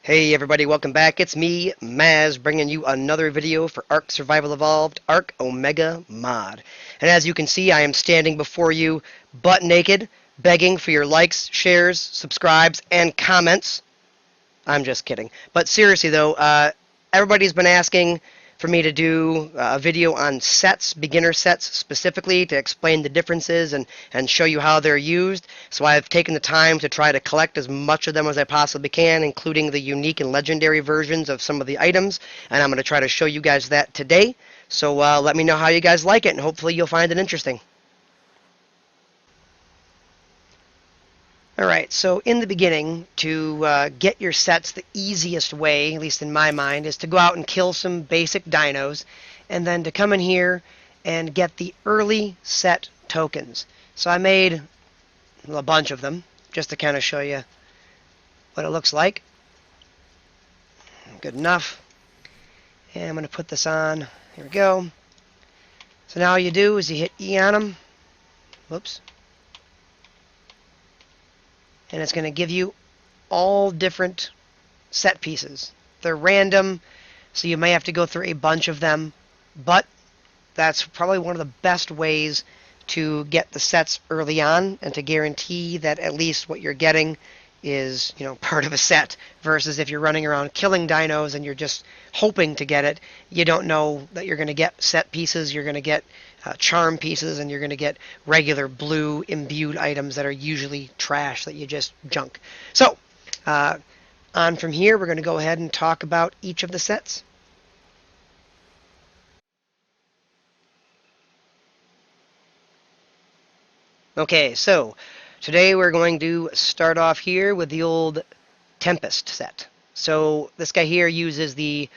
Hey everybody, welcome back. It's me, Maz, bringing you another video for Ark Survival Evolved, Ark Omega Mod. And as you can see, I am standing before you butt naked, begging for your likes, shares, subscribes, and comments. I'm just kidding. But seriously though, everybody's been asking for me to do a video on sets, beginner sets specifically, to explain the differences and show you how they're used. So I've taken the time to try to collect as much of them as I possibly can, including the unique and legendary versions of some of the items, and I'm going to try to show you guys that today. So let me know how you guys like it, and hopefully you'll find it interesting. Alright, so in the beginning, to get your sets, the easiest way, at least in my mind, is to go out and kill some basic dinos, and then to come in here and get the early set tokens. So I made a bunch of them, just to kind of show you what it looks like. Good enough. And I'm going to put this on. Here we go. So now all you do is you hit E on them. Whoops. And it's going to give you all different set pieces. They're random, so you may have to go through a bunch of them, but that's probably one of the best ways to get the sets early on and to guarantee that at least what you're getting is, part of a set, versus if you're running around killing dinos and you're just hoping to get it, you don't know that you're going to get set pieces, you're going to get charm pieces, and you're going to get regular blue imbued items that are usually trash that you just junk. So, on from here, we're going to go ahead and talk about each of the sets. Okay, so today we're going to start off here with the old Tempest set. So this guy here uses the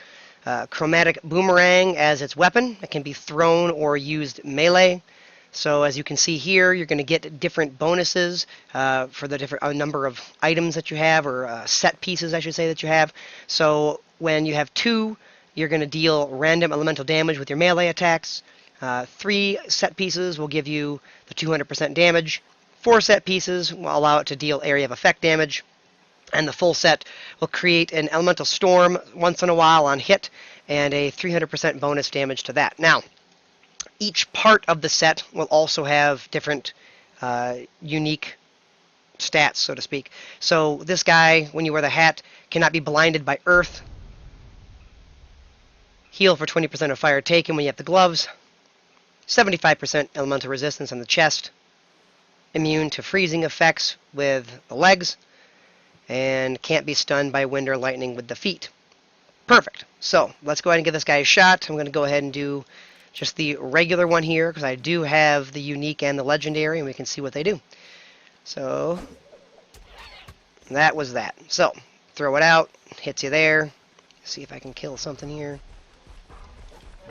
chromatic boomerang as its weapon. It can be thrown or used melee. So as you can see here, you're going to get different bonuses for the different number of items that you have, or set pieces, I should say, that you have. So when you have 2, you're going to deal random elemental damage with your melee attacks. 3 set pieces will give you the 200% damage. 4 set pieces will allow it to deal area of effect damage. And the full set will create an elemental storm once in a while on hit, and a 300% bonus damage to that. Now, each part of the set will also have different unique stats, so to speak. So this guy, when you wear the hat, cannot be blinded by earth. Heal for 20% of fire taken when you have the gloves. 75% elemental resistance on the chest. Immune to freezing effects with the legs. And can't be stunned by wind or lightning with the feet. Perfect. So let's go ahead and give this guy a shot. I'm going to go ahead and do just the regular one here, because I do have the unique and the legendary, and we can see what they do. So that was that. So throw it out. Hits you there. See if I can kill something here.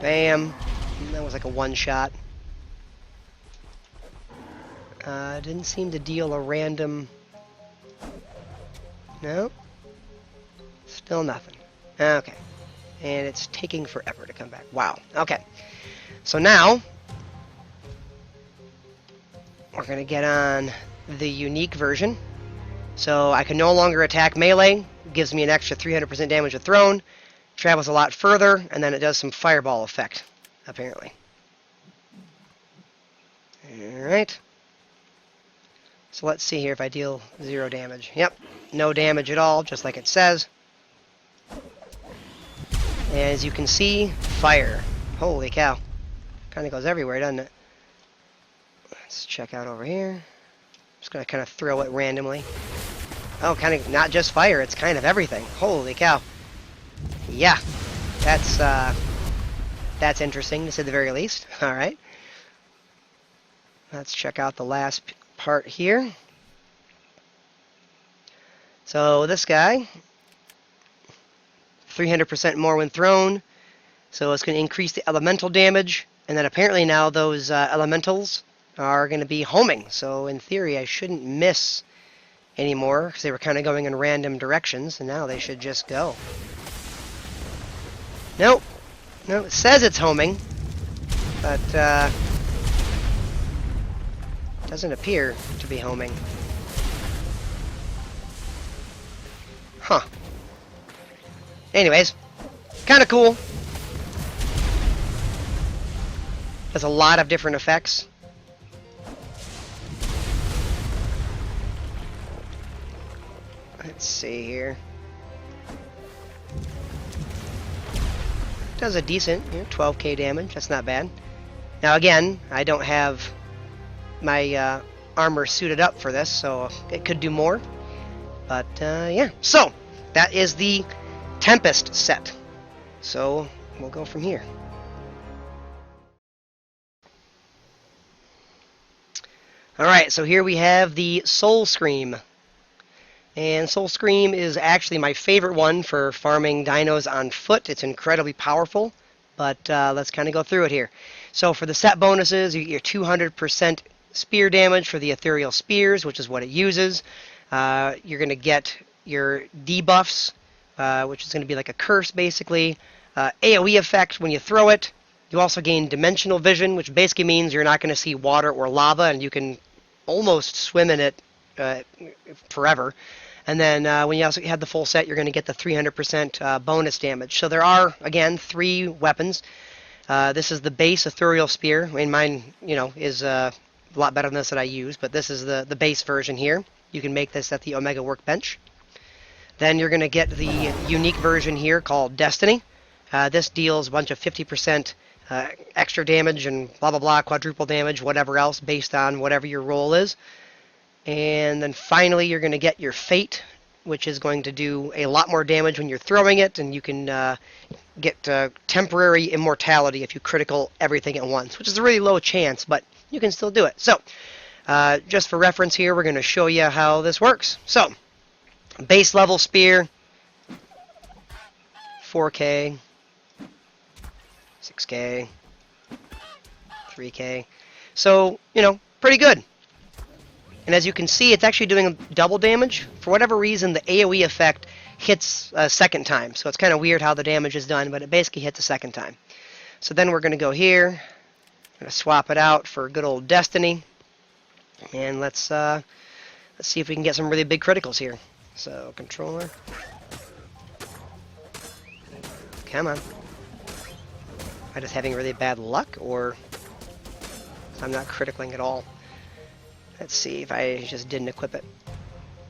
Bam. That was like a one-shot. Didn't seem to deal a random... No? Still nothing. Okay. And it's taking forever to come back. Wow. Okay. So now, we're going to get on the unique version. So I can no longer attack melee. Gives me an extra 300% damage with thrown. Travels a lot further, and then it does some fireball effect, apparently. Alright. So let's see here if I deal 0 damage. Yep, no damage at all, just like it says. As you can see, fire. Holy cow. Kind of goes everywhere, doesn't it? Let's check out over here. Just going to kind of throw it randomly. Oh, kind of not just fire, it's kind of everything. Holy cow. Yeah, that's interesting, to say the very least. Alright. Let's check out the last part here. So this guy, 300% more when thrown, so it's going to increase the elemental damage, and then apparently now those elementals are going to be homing, so in theory I shouldn't miss anymore, because they were kind of going in random directions, and now they should just go. Nope. No, it says it's homing, but doesn't appear to be homing. Huh. anyways, kind of cool. Has a lot of different effects. Let's see here. Does a decent 12k damage. That's not bad. Now again, I don't have my armor suited up for this, so it could do more. But yeah, so that is the Tempest set. So we'll go from here. Alright, so here we have the Soul Scream. And Soul Scream is actually my favorite one for farming dinos on foot. It's incredibly powerful, but let's kind of go through it here. So for the set bonuses, you get your 200% spear damage for the ethereal spears, which is what it uses. You're going to get your debuffs, which is going to be like a curse basically. AoE effect when you throw it. You also gain dimensional vision, which basically means you're not going to see water or lava, and you can almost swim in it forever. And then when you also have the full set, you're going to get the 300% bonus damage. So there are, again, 3 weapons. This is the base ethereal spear. I mean, mine, is a lot better than this that I use, but this is the base version here. You can make this at the Omega Workbench. Then you're going to get the unique version here called Destiny. This deals a bunch of 50% extra damage and blah, blah, blah, quadruple damage, whatever else, based on whatever your roll is. And then finally, you're going to get your Fate, which is going to do a lot more damage when you're throwing it, and you can get temporary immortality if you critical everything at once, which is a really low chance, but you can still do it. So, just for reference here, we're going to show you how this works. So, base level spear, 4k, 6k, 3k. So, pretty good. And as you can see, it's actually doing double damage. For whatever reason, the AoE effect hits a second time. So it's kind of weird how the damage is done, but it basically hits a second time. So then we're going to go here. I'm going to swap it out for good old Destiny. And let's see if we can get some really big criticals here. So, controller. Come on. Am I just having really bad luck, or I'm not criticling at all? Let's see if I just didn't equip it.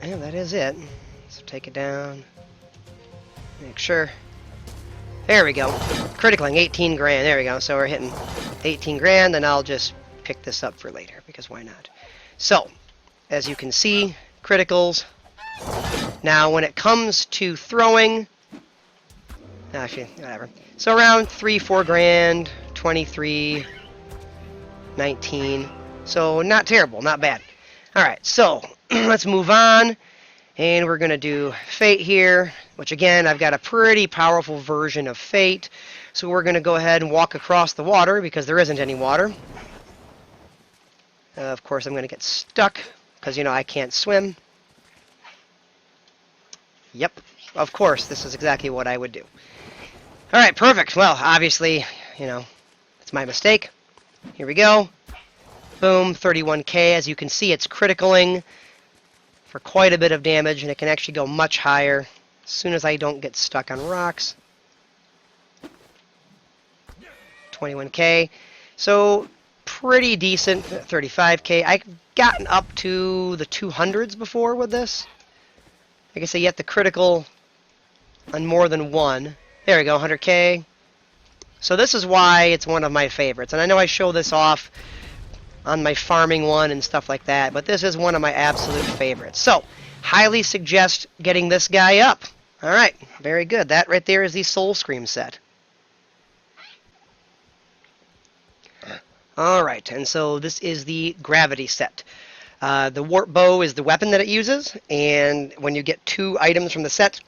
Yeah, that is it. So take it down. Make sure. There we go. Criticling 18 grand. There we go. So we're hitting 18 grand, and I'll just pick this up for later, because why not? So, as you can see, criticals. Now, when it comes to throwing, actually, whatever. So around 3-4 grand, 23, 19. So not terrible, not bad. Alright, so let's move on. And we're going to do Fate here, which again, I've got a pretty powerful version of Fate. So we're going to go ahead and walk across the water because there isn't any water. Of course, I'm going to get stuck because, I can't swim. Yep, of course, this is exactly what I would do. Alright, perfect. Well, obviously, it's my mistake. Here we go. Boom, 31k. As you can see, it's criticaling for quite a bit of damage, and it can actually go much higher as soon as I don't get stuck on rocks. 21k. So, pretty decent. 35k. I've gotten up to the 200s before with this. Like I say, you have to critical on more than one. There we go, 100k. So this is why it's one of my favorites. And I know I show this off on my farming one and stuff like that, but this is one of my absolute favorites. So, highly suggest getting this guy up. Alright, very good. That right there is the Soul Scream set. Alright, and so this is the Gravity set. The Warp Bow is the weapon that it uses, and when you get 2 items from the set,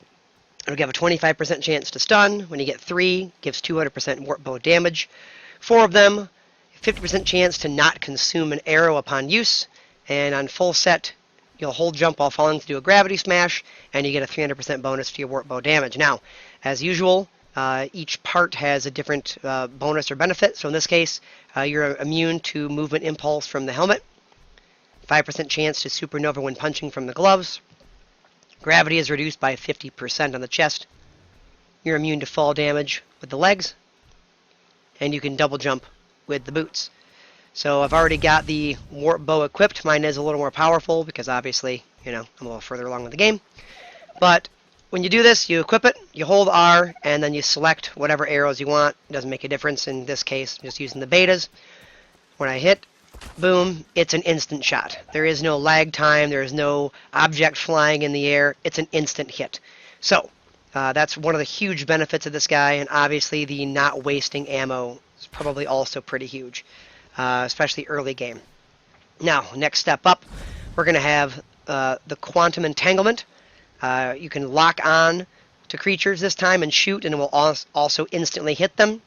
it'll give a 25% chance to stun. When you get 3, it gives 200% Warp Bow damage. 4 of them, 50% chance to not consume an arrow upon use, and on full set, you'll hold jump while falling to do a gravity smash, and you get a 300% bonus to your warp bow damage. Now, as usual, each part has a different bonus or benefit, so in this case, you're immune to movement impulse from the helmet, 5% chance to supernova when punching from the gloves, gravity is reduced by 50% on the chest, you're immune to fall damage with the legs, and you can double jump with the boots. So I've already got the warp bow equipped. Mine is a little more powerful because obviously, I'm a little further along with the game. But when you do this, you equip it, you hold R, and then you select whatever arrows you want. It doesn't make a difference in this case. I'm just using the betas. When I hit, boom, it's an instant shot. There is no lag time. There is no object flying in the air. It's an instant hit. So that's one of the huge benefits of this guy, and obviously the not wasting ammo is probably also pretty huge, especially early game. Now, next step up, we're going to have the Quantum Entanglement. You can lock on to creatures this time and shoot, and it will also instantly hit them.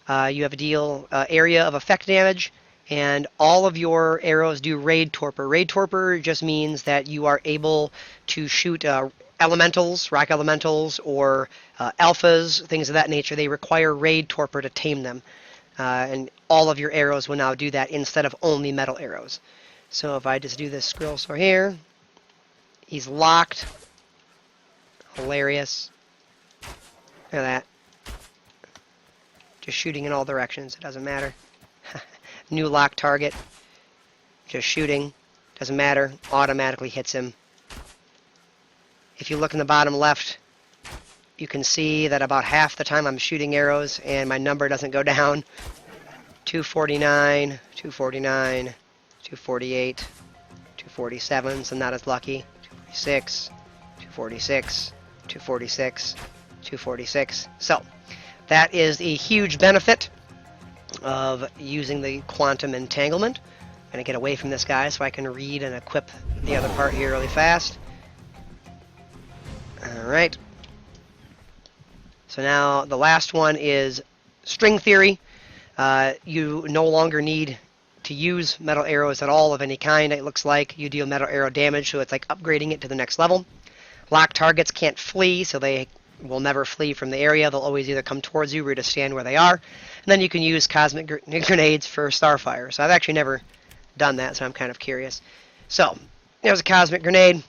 You have a deal area of effect damage, and all of your arrows do Raid Torpor. Raid Torpor just means that you are able to shoot elementals, rock elementals, or alphas, things of that nature. They require Raid Torpor to tame them, and all of your arrows will now do that instead of only metal arrows. So if I just do this Skrill Sword here, he's locked. Hilarious. Look at that. Just shooting in all directions. It doesn't matter. New lock target. Just shooting. Doesn't matter. Automatically hits him. If you look in the bottom left, you can see that about half the time I'm shooting arrows and my number doesn't go down. 249, 249, 248, 247, so not as lucky. 246, 246, 246, 246. So that is a huge benefit of using the Quantum Entanglement. I'm going to get away from this guy so I can read and equip the other part here really fast. Alright. So now the last one is String Theory. You no longer need to use metal arrows at all of any kind. It looks like you deal metal arrow damage, so it's like upgrading it to the next level. Lock targets can't flee, so they will never flee from the area. They'll always either come towards you or just stand where they are. And then you can use cosmic grenades for Starfire. So I've actually never done that, so I'm kind of curious. So, there's a cosmic grenade.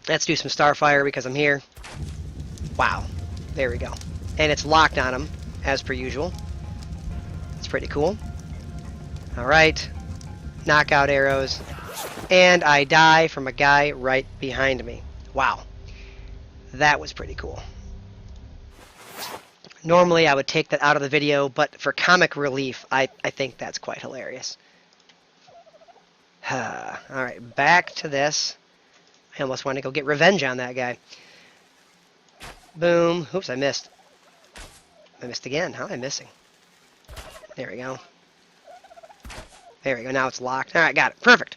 Let's do some Starfire because I'm here. Wow. There we go. And it's locked on him, as per usual. It's pretty cool. Alright. Knockout arrows. And I die from a guy right behind me. Wow. That was pretty cool. Normally I would take that out of the video, but for comic relief, I think that's quite hilarious. Alright, back to this. I almost want to go get revenge on that guy. Boom. Oops, I missed. I missed again. How am I missing? There we go. There we go. Now it's locked. Alright, got it. Perfect.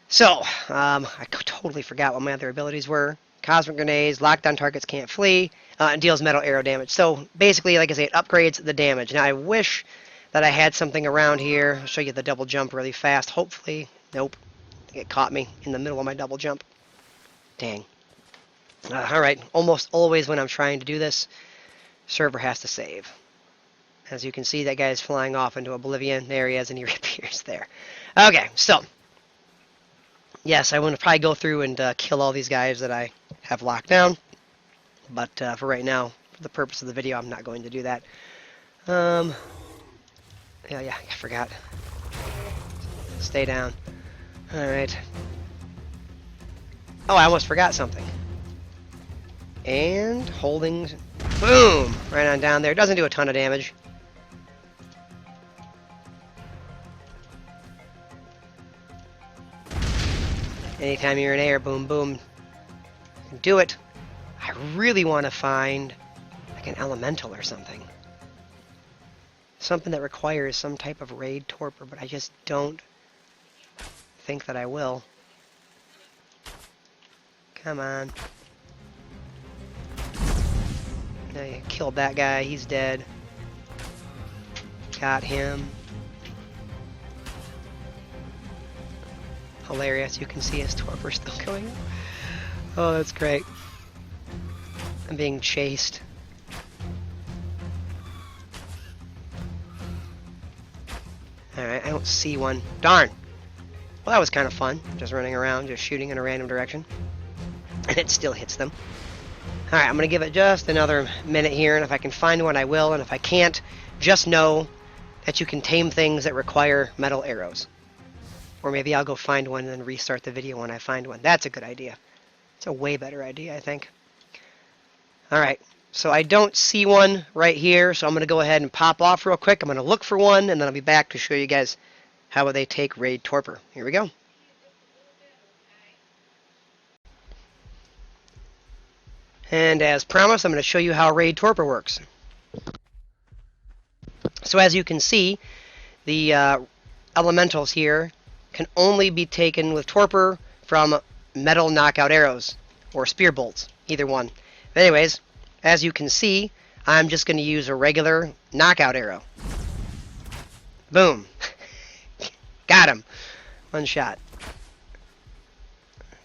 So, I totally forgot what my other abilities were. Cosmic grenades, lockdown targets can't flee, and deals metal arrow damage. So, basically, like I say, it upgrades the damage. Now, I wish that I had something around here. I'll show you the double jump really fast. Hopefully. Nope. It caught me in the middle of my double jump. Dang. Alright, almost always when I'm trying to do this, server has to save. As you can see, that guy is flying off into oblivion. There he is, and he reappears there. Okay, so. Yes, I want to probably go through and kill all these guys that I have locked down. But for right now, for the purpose of the video, I'm not going to do that. Yeah, I forgot. Stay down. Alright. Oh, I almost forgot something. And holding... Boom! Right on down there. Doesn't do a ton of damage. Anytime you're in air, boom, boom. Do it. I really want to find like an elemental or something. Something that requires some type of raid torpor, but I just don't think that I will. Come on. I killed that guy. He's dead. Got him. Hilarious. You can see his torpor still going up. Oh, that's great. I'm being chased. Alright, I don't see one. Darn! Well, that was kind of fun. Just running around, just shooting in a random direction. And it still hits them. Alright, I'm going to give it just another minute here, and if I can find one, I will, and if I can't, just know that you can tame things that require metal arrows. Or maybe I'll go find one and then restart the video when I find one. That's a good idea. It's a way better idea, I think. Alright, so I don't see one right here, so I'm going to go ahead and pop off real quick. I'm going to look for one, and then I'll be back to show you guys how they take Raid Torpor. Here we go. And as promised, I'm going to show you how Raid Torpor works. So as you can see, the elementals here can only be taken with Torpor from metal knockout arrows or spear bolts, either one. But anyways, as you can see, I'm just going to use a regular knockout arrow. Boom. Got him. One shot.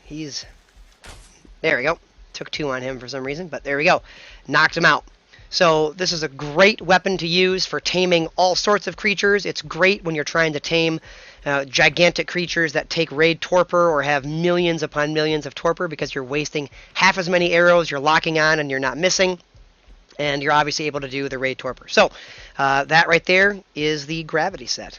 There we go. Took 2 on him for some reason, but there we go. Knocked him out. So this is a great weapon to use for taming all sorts of creatures. It's great when you're trying to tame gigantic creatures that take Raid Torpor or have millions upon millions of Torpor, because you're wasting half as many arrows, you're locking on and you're not missing, and you're obviously able to do the Raid Torpor. So that right there is the Gravity set.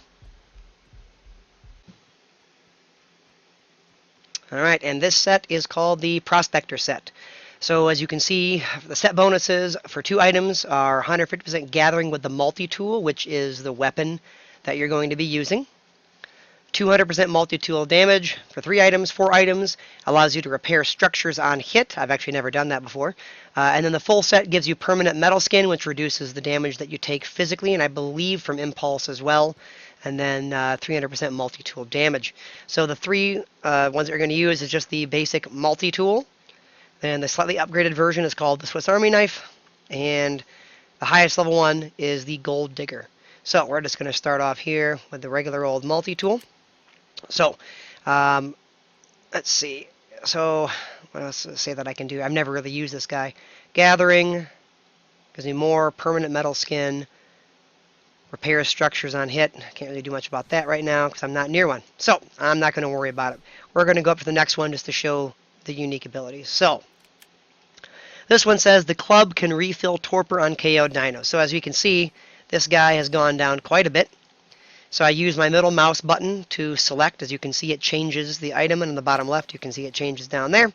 Alright, and this set is called the Prospector set. So as you can see, the set bonuses for 2 items are 150% gathering with the multi-tool, which is the weapon that you're going to be using. 200% multi-tool damage for 3 items. 4 items allows you to repair structures on hit. I've actually never done that before. And then the full set gives you permanent metal skin, which reduces the damage that you take physically, and I believe from impulse as well. And then 300% multi-tool damage. So the 3 ones that you're going to use is just the basic multi-tool. And the slightly upgraded version is called the Swiss Army Knife. And the highest level one is the Gold Digger. So we're just going to start off here with the regular old multi-tool. So, let's see. So, what else to say that I can do? I've never really used this guy. Gathering gives me more permanent metal skin. Repairs structures on hit. Can't really do much about that right now because I'm not near one. So, I'm not going to worry about it. We're going to go up to the next one just to show the unique abilities. So, this one says the club can refill Torpor on KO dinos. So, as you can see, this guy has gone down quite a bit. So I use my middle mouse button to select. As you can see, it changes the item, and on the bottom left, you can see it changes down there.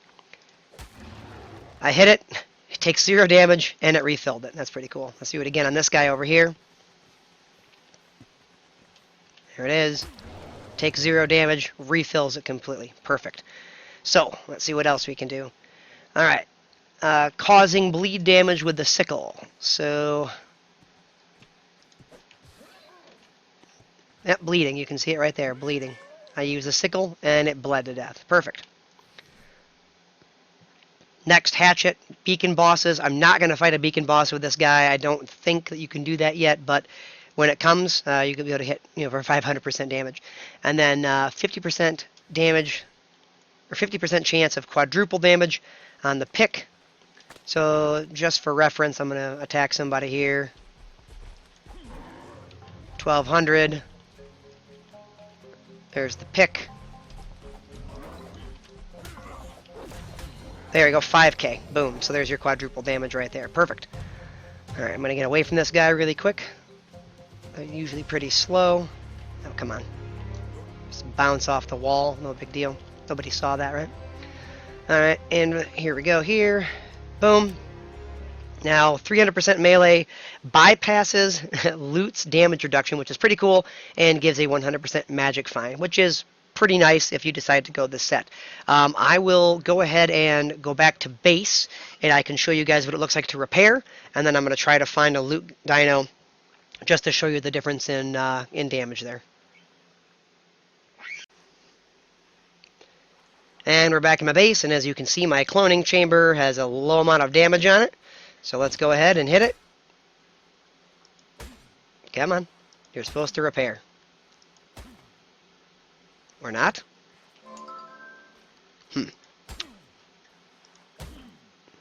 I hit it. It takes 0 damage, and it refilled it. That's pretty cool. Let's do it again on this guy over here. There it is. Takes 0 damage, refills it completely. Perfect. So, let's see what else we can do. Alright. Causing bleed damage with the sickle. So, yep, bleeding. You can see it right there, bleeding. I use a sickle, and it bled to death. Perfect. Next, hatchet. Beacon bosses. I'm not going to fight a beacon boss with this guy. I don't think that you can do that yet, but when it comes, you could be able to hit, for 500% damage. And then 50% damage, or 50% chance of quadruple damage on the pick. So, just for reference, I'm going to attack somebody here. 1200. There's the pick. There you go, 5k. Boom. So there's your quadruple damage right there. Perfect. Alright, I'm going to get away from this guy really quick. They're usually pretty slow. Oh, come on. Just bounce off the wall. No big deal. Nobody saw that, right? Alright, and here we go here. Boom. Now, 300% melee bypasses Loot's damage reduction, which is pretty cool, and gives a 100% magic find, which is pretty nice if you decide to go this set. I will go ahead and go back to base, and I can show you guys what it looks like to repair, and then I'm going to try to find a Loot dino just to show you the difference in damage there. And we're back in my base, and as you can see, my cloning chamber has a low amount of damage on it. So let's go ahead and hit it. Come on. You're supposed to repair. Or not?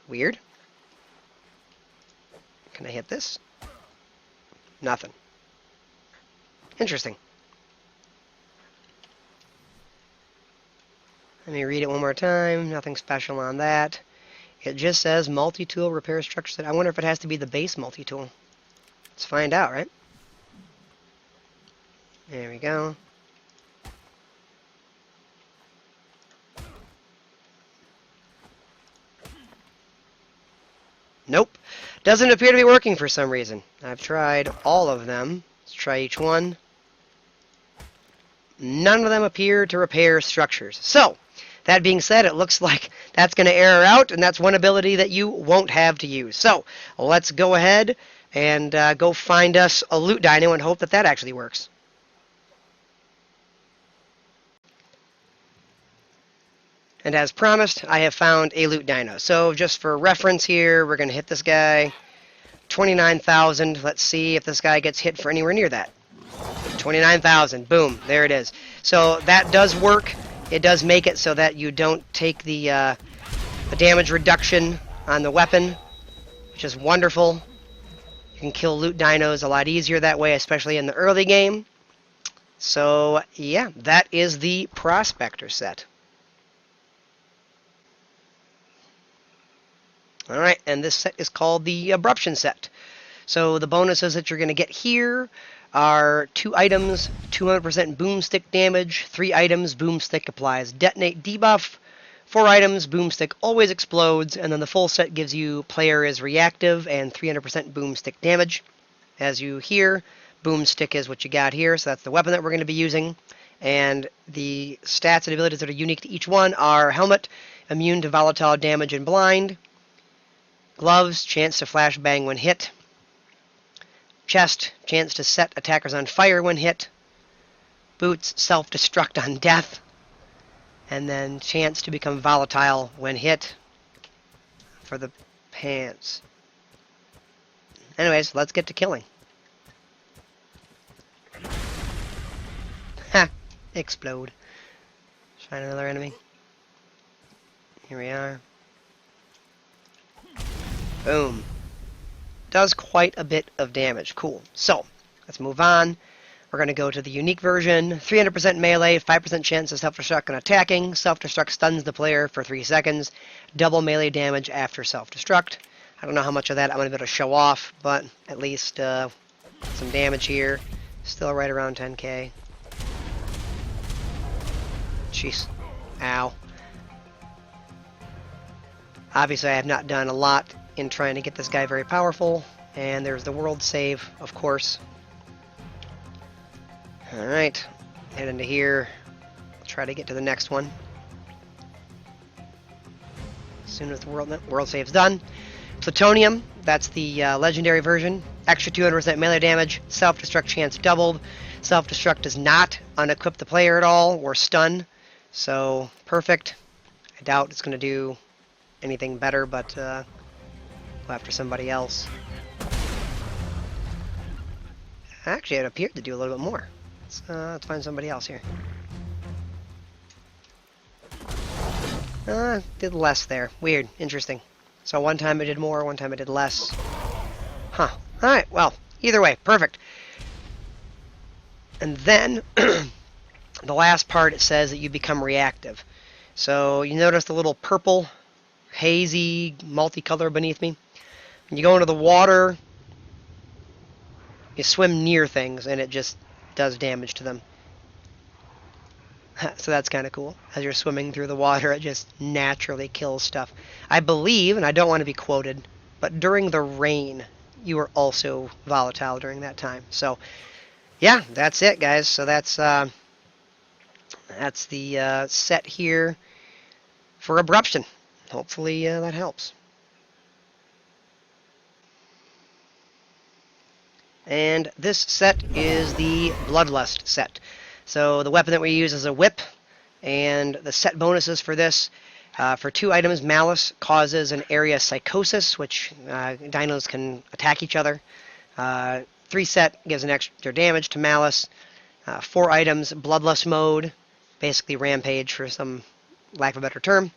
Weird. Can I hit this? Nothing. Interesting. Let me read it one more time. Nothing special on that. It just says multi-tool repair structure set. I wonder if it has to be the base multi-tool. Let's find out, right? There we go. Nope. Doesn't appear to be working for some reason. I've tried all of them. Let's try each one. None of them appear to repair structures. So, that being said, it looks like that's going to error out, and that's one ability that you won't have to use. So, let's go ahead and go find us a loot dino and hope that that actually works. And as promised, I have found a loot dino. So just for reference here, we're going to hit this guy. 29,000. Let's see if this guy gets hit for anywhere near that. 29,000. Boom. There it is. So that does work. It does make it so that you don't take the damage reduction on the weapon, which is wonderful. You can kill loot dinos a lot easier that way, especially in the early game. So yeah, that is the Prospector set. Alright, and this set is called the Abruption set. So the bonuses that you're going to get here are 2 items, 200% boomstick damage, 3 items, boomstick applies detonate debuff, 4 items, boomstick always explodes, and then the full set gives you player is reactive and 300% boomstick damage. As you hear, boomstick is what you got here, so that's the weapon that we're going to be using. And the stats and abilities that are unique to each one are helmet, immune to volatile damage and blind. Gloves, chance to flashbang when hit. Chest, chance to set attackers on fire when hit. Boots, self-destruct on death. And then chance to become volatile when hit for the pants. Anyways, let's get to killing. Ha! Explode. Find another enemy. Here we are. Boom. Does quite a bit of damage. Cool. So, let's move on. We're going to go to the unique version. 300% melee, 5% chance of self-destruct when attacking. Self-destruct stuns the player for 3 seconds. Double melee damage after self-destruct. I don't know how much of that I'm going to be able to show off, but at least some damage here. Still right around 10k. Jeez. Ow. Obviously, I have not done a lot in trying to get this guy very powerful. And there's the world save, of course. Alright. Head into here. Try to get to the next one. As soon as the world save's done. Plutonium, that's the legendary version. Extra 200% melee damage. Self-destruct chance doubled. Self-destruct does not unequip the player at all or stun. So, perfect. I doubt it's going to do anything better, but go after somebody else. Actually, it appeared to do a little bit more. Let's find somebody else here. Did less there. Weird. Interesting. So one time it did more, one time it did less. Huh. Alright, well, either way, perfect. And then, the last part, it says that you become reactive. So, you notice the little purple, hazy, multicolor beneath me? When you go into the water, you swim near things, and it just does damage to them. So that's kind of cool. As you're swimming through the water, it just naturally kills stuff. I believe, and I don't want to be quoted, but during the rain, you are also volatile during that time. So, yeah, that's it, guys. So that's the set here for Abruption. Hopefully that helps. And this set is the Bloodlust set. So the weapon that we use is a whip, and the set bonuses for this, for 2 items, Malice causes an area psychosis, which dinos can attack each other. 3 set gives an extra damage to Malice. 4 items, Bloodlust mode, basically rampage for some lack of a better term.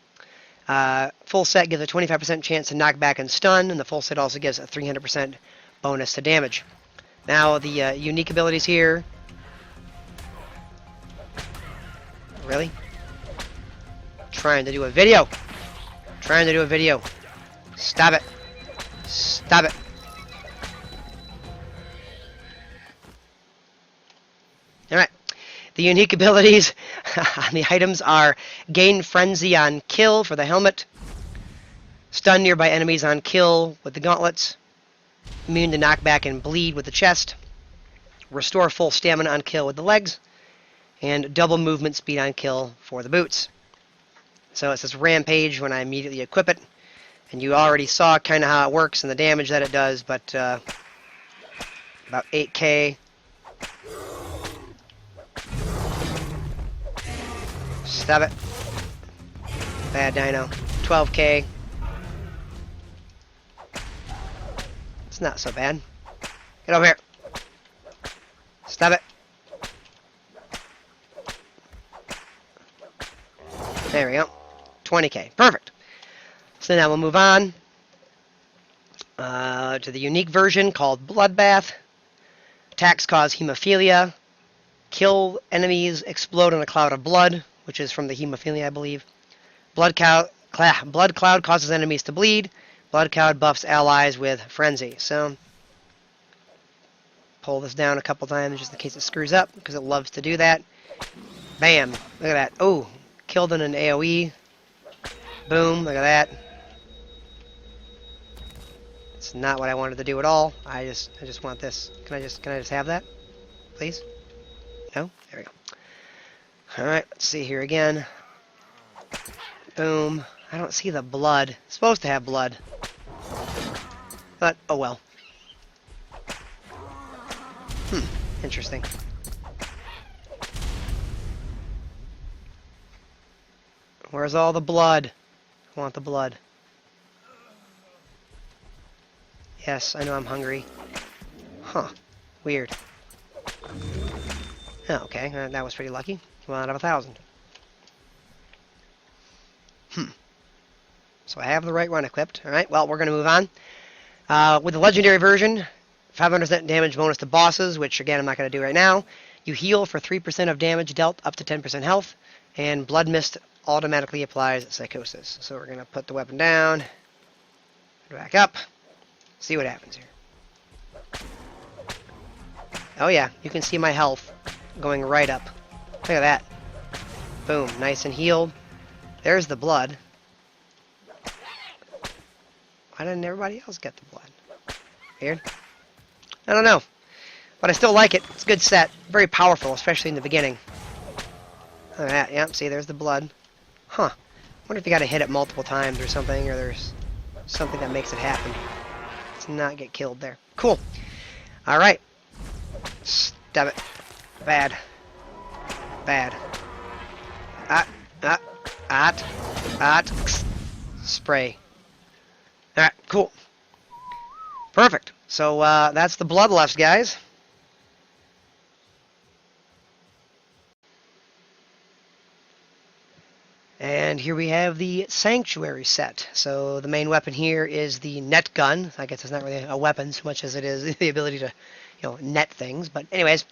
Full set gives a 25% chance to knock back and stun, and the full set also gives a 300% bonus to damage. Now the unique abilities here. Really? Trying to do a video. Stop it. Stop it. Alright. The unique abilities on the items are gain frenzy on kill for the helmet, stun nearby enemies on kill with the gauntlets, immune to knockback and bleed with the chest, restore full stamina on kill with the legs, and double movement speed on kill for the boots. So it says rampage when I immediately equip it, and you already saw kind of how it works and the damage that it does, but about 8k. Stop it. Bad dino. 12k. It's not so bad. Get over here. Stop it. There we go. 20k. Perfect. So now we'll move on to the unique version called Bloodbath. Attacks cause hemophilia. Kill enemies, explode in a cloud of blood, which is from the hemophilia, I believe. Blood cloud causes enemies to bleed. Blood cloud buffs allies with frenzy. So, pull this down a couple times just in case it screws up, because it loves to do that. Bam! Look at that. Oh, killed in an AoE. Boom! Look at that. It's not what I wanted to do at all. I just want this. Can I just have that, please? No? There we go. Alright, let's see here again. Boom. I don't see the blood. It's supposed to have blood. But, oh well. Interesting. Where's all the blood? I want the blood. Yes, I know I'm hungry. Huh. Weird. Oh, okay, that was pretty lucky. 1 out of 1,000. So I have the right run equipped. Alright, well, we're going to move on. With the legendary version, 500% damage bonus to bosses, which, again, I'm not going to do right now. You heal for 3% of damage dealt up to 10% health. And Blood Mist automatically applies Psychosis. So we're going to put the weapon down. Back up. See what happens here. Oh yeah, you can see my health going right up. Look at that. Boom, nice and healed. There's the blood. Why didn't everybody else get the blood? Weird. I don't know. But I still like it. It's a good set. Very powerful, especially in the beginning. Look at that. Yep, see, there's the blood. Huh. Wonder if you gotta hit it multiple times or something, or there's something that makes it happen. Let's not get killed there. Cool. Alright. Stab it. Bad. Bad. Spray. Alright, cool. Perfect. So, that's the Bloodlust, guys. And here we have the Sanctuary set. So the main weapon here is the net gun. I guess it's not really a weapon so much as it is the ability to, net things. But anyways,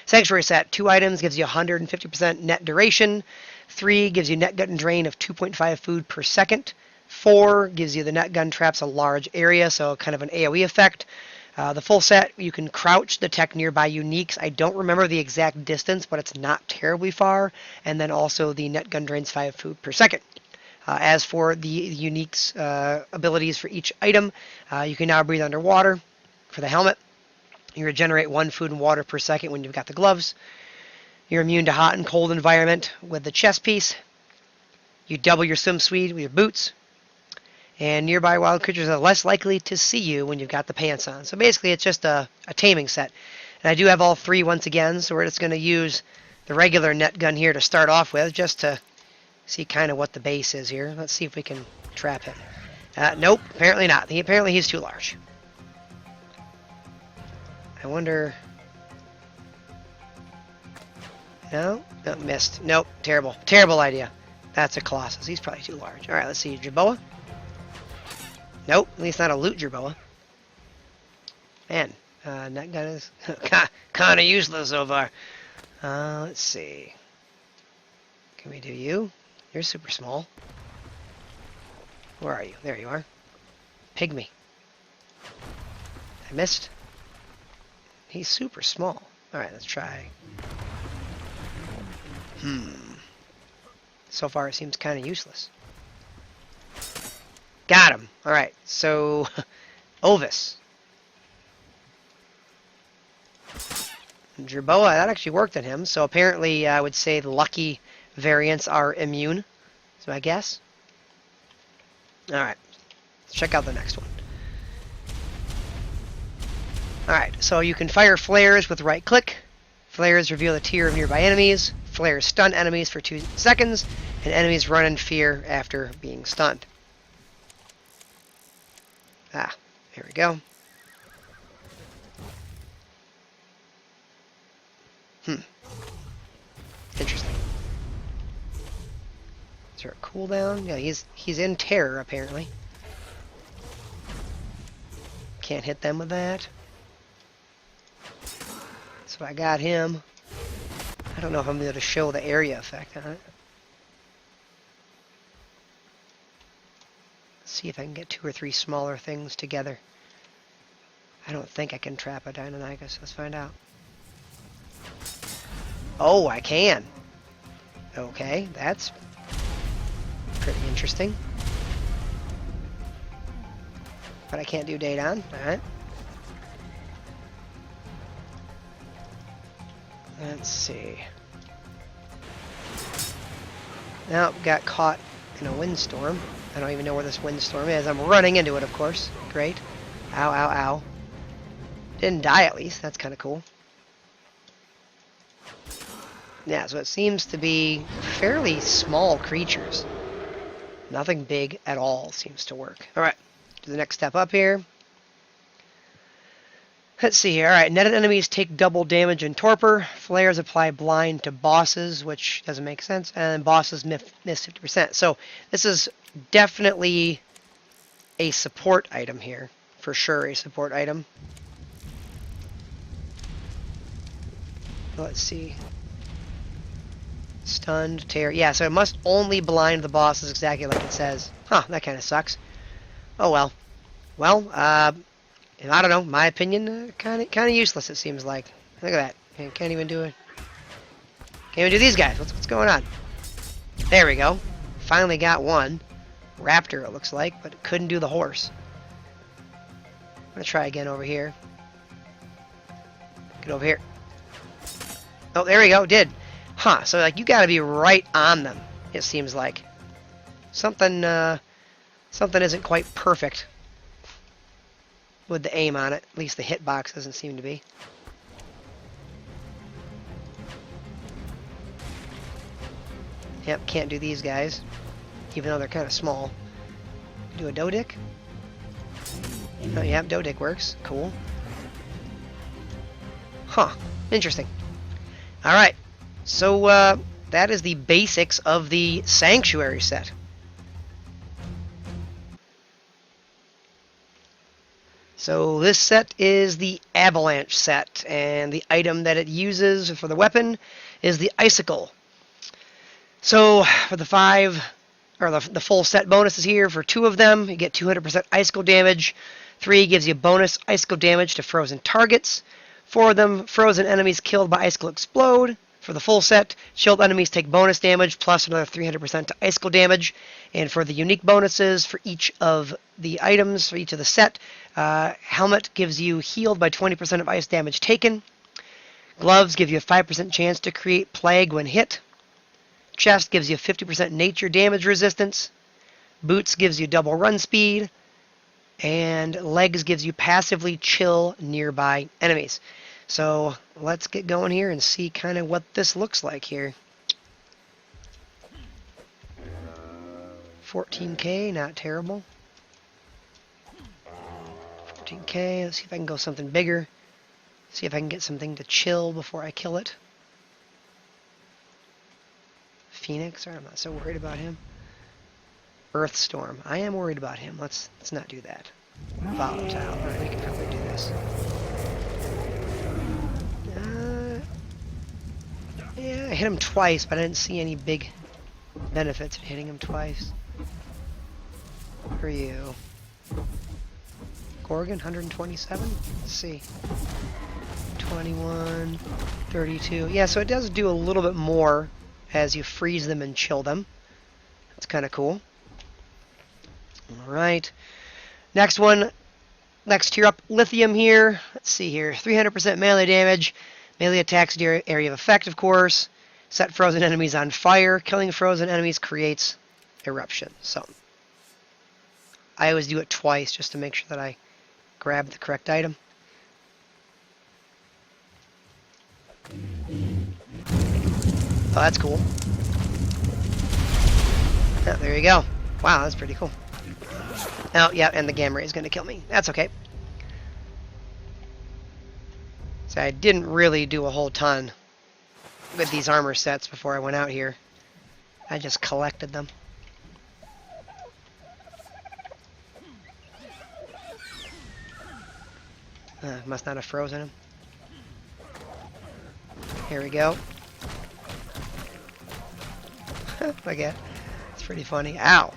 Sanctuary set, 2 items, gives you 150% net duration. 3 gives you net gun drain of 2.5 food per second. 4 gives you the net gun traps a large area, so kind of an AoE effect. The full set, you can crouch, detect nearby uniques. I don't remember the exact distance, but it's not terribly far. And then also the net gun drains 5 food per second. As for the uniques abilities for each item, you can now breathe underwater for the helmet. You regenerate 1 food and water per second when you've got the gloves. You're immune to hot and cold environment with the chest piece. You double your swim speed with your boots. And nearby wild creatures are less likely to see you when you've got the pants on. So basically it's just a taming set. And I do have all 3 once again, so we're just going to use the regular net gun here to start off with, just to see kind of what the base is here. Let's see if we can trap him. Nope, apparently not. Apparently he's too large. I wonder... No, missed. Nope, terrible. Terrible idea. That's a Colossus. He's probably too large. Alright, let's see. Jerboa? Nope, at least not a loot Jerboa. Man, net gun is kind of useless so far. Let's see. Can we do you? You're super small. Where are you? There you are. pygmy. I missed. He's super small. Alright, let's try. So far it seems kind of useless. Got him. Alright, so Ovis. Jerboa, that actually worked on him, so apparently I would say the lucky variants are immune. Is my guess. Alright, let's check out the next one. Alright, so you can fire flares with right click. Flares reveal a tier of nearby enemies. Flares stun enemies for 2 seconds, and enemies run in fear after being stunned. Ah, there we go. Interesting. Is there a cooldown? Yeah, he's in terror apparently. Can't hit them with that. So I got him. I don't know if I'm able to show the area effect on it. Let's see if I can get 2 or 3 smaller things together. I don't think I can trap a Deinonychus. Let's find out. Oh, I can. Okay, that's pretty interesting. But I can't do Daedon. Alright. Let's see. Now, got caught in a windstorm. I don't even know where this windstorm is. I'm running into it, of course. Great. Ow, ow, ow. Didn't die, at least. That's kind of cool. Yeah, so it seems to be fairly small creatures. Nothing big at all seems to work. Alright, do the next step up here. Let's see here. Alright, netted enemies take double damage in torpor. Flares apply blind to bosses, which doesn't make sense. And bosses miss 50%. So this is definitely a support item here. For sure, a support item. Let's see. Stunned, tear. Yeah, so it must only blind the bosses exactly like it says. Huh, that kind of sucks. Oh well. Well, I don't know. My opinion, kind of useless. It seems like. Look at that. Can't even do it. Can't even do these guys. What's going on? There we go. Finally got one. Raptor, it looks like, but couldn't do the horse. I'm gonna try again over here. Get over here. Oh, there we go. Did. Huh, so like you gotta be right on them, it seems like. Something isn't quite perfect with the aim on it. At least the hitbox doesn't seem to be. Yep, can't do these guys, even though they're kind of small. Do a Dodic? Oh, yeah, Dodic works. Cool. Huh, interesting. Alright. So, that is the basics of the Sanctuary set. So, this set is the Avalanche set, and the item that it uses for the weapon is the Icicle. So, for the the full set bonuses here, for 2 of them, you get 200% Icicle damage. 3 gives you bonus Icicle damage to frozen targets. 4 of them, frozen enemies killed by Icicle explode. For the full set, shield enemies take bonus damage plus another 300% to Icicle damage. And for the unique bonuses for each of the items, for each of the set, helmet gives you healed by 20% of ice damage taken. Gloves give you a 5% chance to create plague when hit. Chest gives you 50% nature damage resistance. Boots gives you double run speed. And legs gives you passively chill nearby enemies. So let's get going here and see kind of what this looks like here. 14k, not terrible. 14k, let's see if I can go something bigger. See if I can get something to chill before I kill it. Phoenix, I'm not so worried about him. Earthstorm, I am worried about him. Let's not do that. Volatile, alright, we can probably do this. Yeah, I hit him twice, but I didn't see any big benefits of hitting him twice. For you. Corgan, 127. Let's see. 21, 32. Yeah, so it does do a little bit more as you freeze them and chill them. That's kind of cool. Alright. Next one. Next tier up, Lithium here. Let's see here. 300% melee damage. Melee attacks near area of effect, of course. Set frozen enemies on fire. Killing frozen enemies creates Eruption. So, I always do it twice just to make sure that I grab the correct item. Oh, that's cool. Oh, there you go. Wow, that's pretty cool. Oh, yeah, and the gamma ray is going to kill me. That's okay. So I didn't really do a whole ton with these armor sets before I went out here. I just collected them. Must not have frozen him. Here we go. Look at it. It's pretty funny. Ow!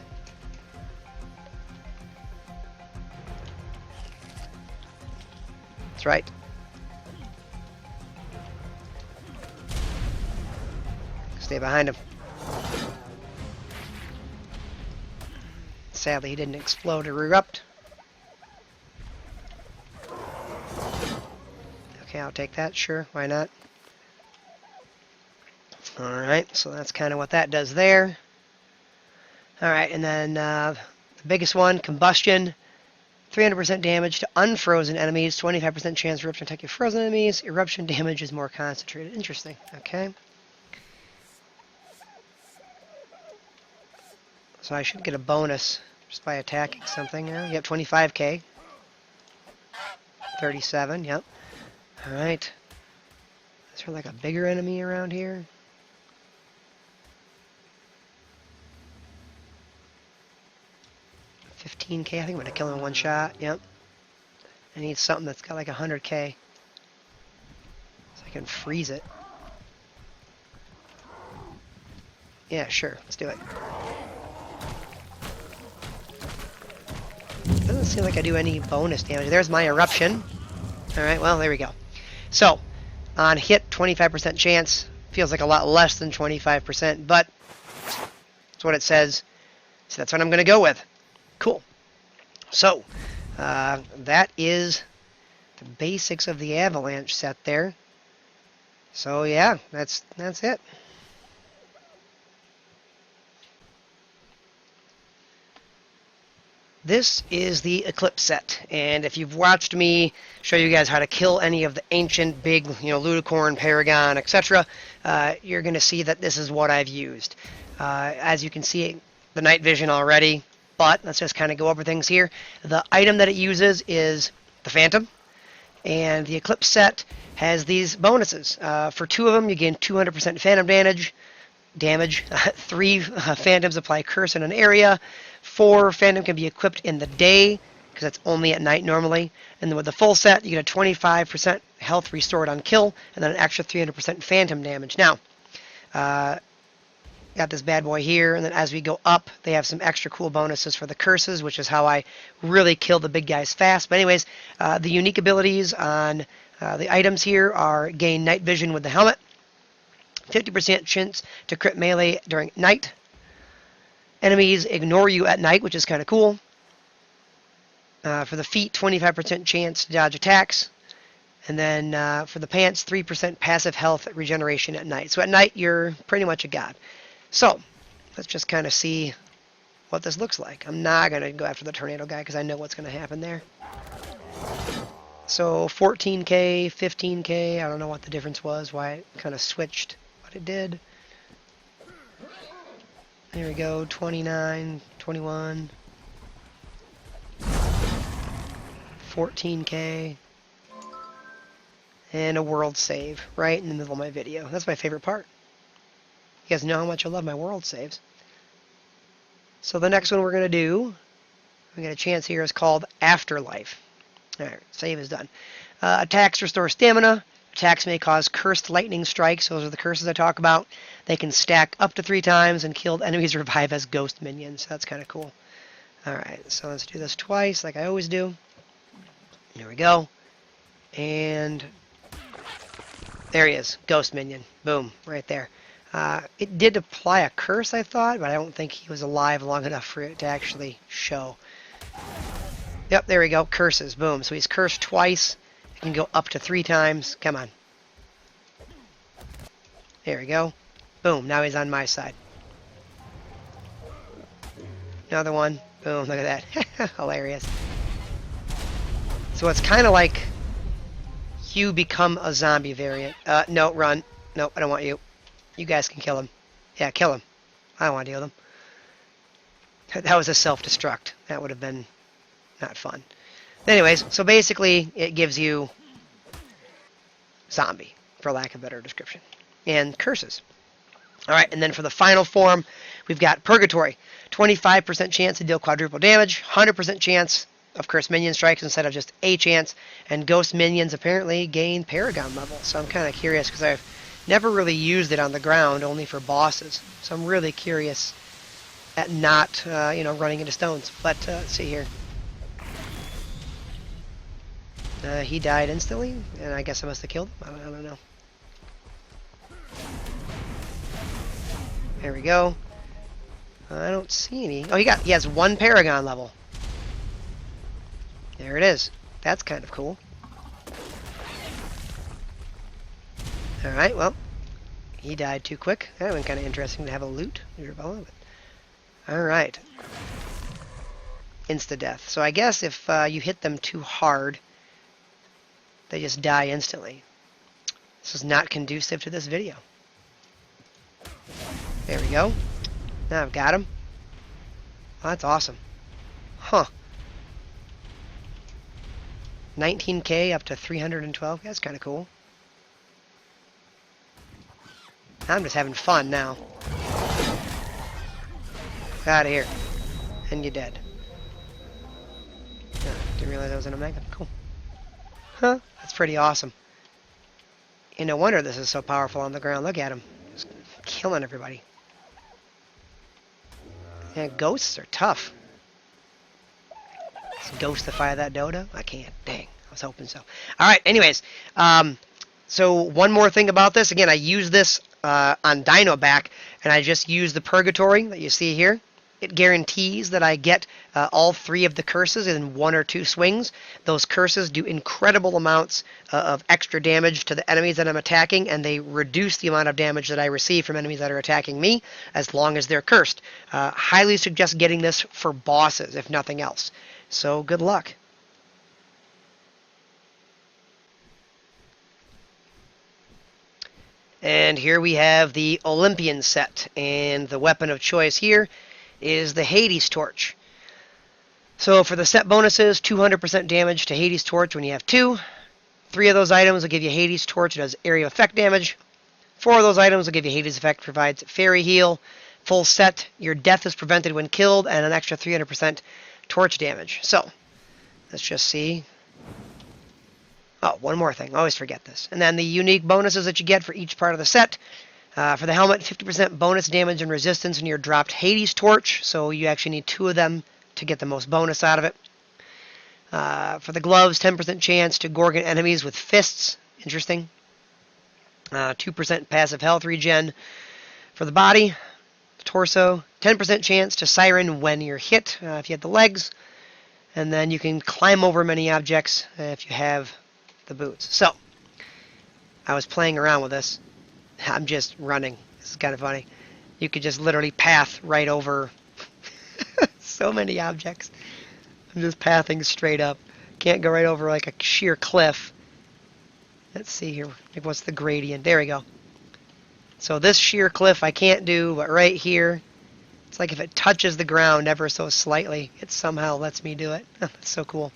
That's right. Stay behind him. Sadly, he didn't explode or erupt. Okay, I'll take that. Sure, why not? Alright, so that's kind of what that does there. Alright, and then the biggest one, Combustion. 300% damage to unfrozen enemies, 25% chance of eruption to attack your frozen enemies. Eruption damage is more concentrated. Interesting. Okay. So I should get a bonus just by attacking something. You have 25k. 37, yep. Alright. Is there like a bigger enemy around here? $15k, I think I'm going to kill him in one shot, yep. I need something that's got like 100k. So I can freeze it. Yeah, sure, let's do it. Doesn't seem like I do any bonus damage. There's my eruption. Alright, well, there we go. So, on hit, 25% chance. Feels like a lot less than 25%, but that's what it says. So that's what I'm going to go with. Cool. So, that is the basics of the Avalanche set there. So, yeah, that's it. This is the Eclipse set, and if you've watched me show you guys how to kill any of the ancient big, Ludicorn, Paragon, etc., you're going to see that this is what I've used. As you can see, the night vision already, but let's just kind of go over things here. The item that it uses is the Phantom, and the Eclipse set has these bonuses. For 2 of them, you gain 200% Phantom damage. 3 Phantoms apply curse in an area. 4 Phantom can be equipped in the day, because it's only at night normally. And then with the full set, you get a 25% health restored on kill, and then an extra 300% Phantom damage. Now, got this bad boy here, and then as we go up, they have some extra cool bonuses for the curses, which is how I really kill the big guys fast. But anyways, the unique abilities on the items here are gain night vision with the helmet, 50% chance to crit melee during night. Enemies ignore you at night, which is kind of cool. For the feet, 25% chance to dodge attacks. And then for the pants, 3% passive health regeneration at night. So at night, you're pretty much a god. So, let's just kind of see what this looks like. I'm not going to go after the tornado guy because I know what's going to happen there. So 14k, 15k, I don't know what the difference was, why it kind of switched, but it did. There we go, 29, 21, 14k, and a world save right in the middle of my video. That's my favorite part. You guys know how much I love my world saves. So the next one we're going to do, we get a chance here, is called Afterlife. Alright, save is done. Attacks restore stamina. Attacks may cause cursed lightning strikes. Those are the curses I talk about. They can stack up to 3 times, and killed enemies revive as ghost minions. That's kind of cool. Alright, so let's do this twice, like I always do. There we go. And there he is. Ghost minion. Boom. Right there. It did apply a curse, I thought, but I don't think he was alive long enough for it to actually show. Yep, there we go. Curses. Boom. So he's cursed twice. It can go up to 3 times. Come on. There we go. Boom. Now he's on my side. Another one. Boom. Look at that. Hilarious. So it's kind of like you become a zombie variant. No, run. No, I don't want you. You guys can kill him. Yeah, kill him. I don't want to deal with him. That was a self-destruct. That would have been not fun. Anyways, so basically it gives you zombie, for lack of a better description, and curses. Alright, and then for the final form, we've got Purgatory. 25% chance to deal quadruple damage, 100% chance of cursed minion strikes instead of just a chance, and ghost minions apparently gain Paragon level. So I'm kind of curious because I've never really used it on the ground, only for bosses. So I'm really curious at not, running into stones. But let's see here. He died instantly, and I guess I must have killed him. I don't know. There we go. I don't see any. Oh, he has 1 Paragon level. There it is. That's kind of cool. Alright, well, he died too quick. That would have been kind of interesting to have a loot. Alright. Insta-death. So I guess if you hit them too hard, they just die instantly. This is not conducive to this video. There we go. Now I've got him. Oh, that's awesome. Huh. 19k up to 312. That's kind of cool. I'm just having fun now. Out of here. And you're dead. Oh, didn't realize I was an Omega. Cool. Huh. That's pretty awesome. And no wonder this is so powerful on the ground. Look at him. Just killing everybody. Yeah, ghosts are tough. Ghostify that Dodo? I can't. Dang. I was hoping so. Alright, anyways. So one more thing about this. Again, I use this on Dino Back, and I just use the Purgatory that you see here. It guarantees that I get all 3 of the curses in 1 or 2 swings. Those curses do incredible amounts of extra damage to the enemies that I'm attacking, and they reduce the amount of damage that I receive from enemies that are attacking me, as long as they're cursed. Highly suggest getting this for bosses, if nothing else. So good luck. And here we have the Olympian set, and the weapon of choice here is the Hades Torch. So for the set bonuses, 200% damage to Hades Torch when you have 2. 3 of those items will give you Hades Torch, it does area effect damage. 4 of those items will give you Hades effect, provides fairy heal. Full set, your death is prevented when killed, and an extra 300% torch damage. So, let's just see. Oh, one more thing. I always forget this. And then the unique bonuses that you get for each part of the set. For the helmet, 50% bonus damage and resistance when you're dropped Hades Torch. So you actually need 2 of them to get the most bonus out of it. For the gloves, 10% chance to Gorgon enemies with fists. Interesting. 2% passive health regen. For the body, the torso, 10% chance to Siren when you're hit, if you have the legs. And then you can climb over many objects if you have the boots. So, I was playing around with this. I'm just running. This is kind of funny. You could just literally path right over so many objects. I'm just pathing straight up. Can't go right over like a sheer cliff. Let's see here. What's the gradient? There we go. So this sheer cliff I can't do, but right here, it's like if it touches the ground ever so slightly, it somehow lets me do it. That's so cool.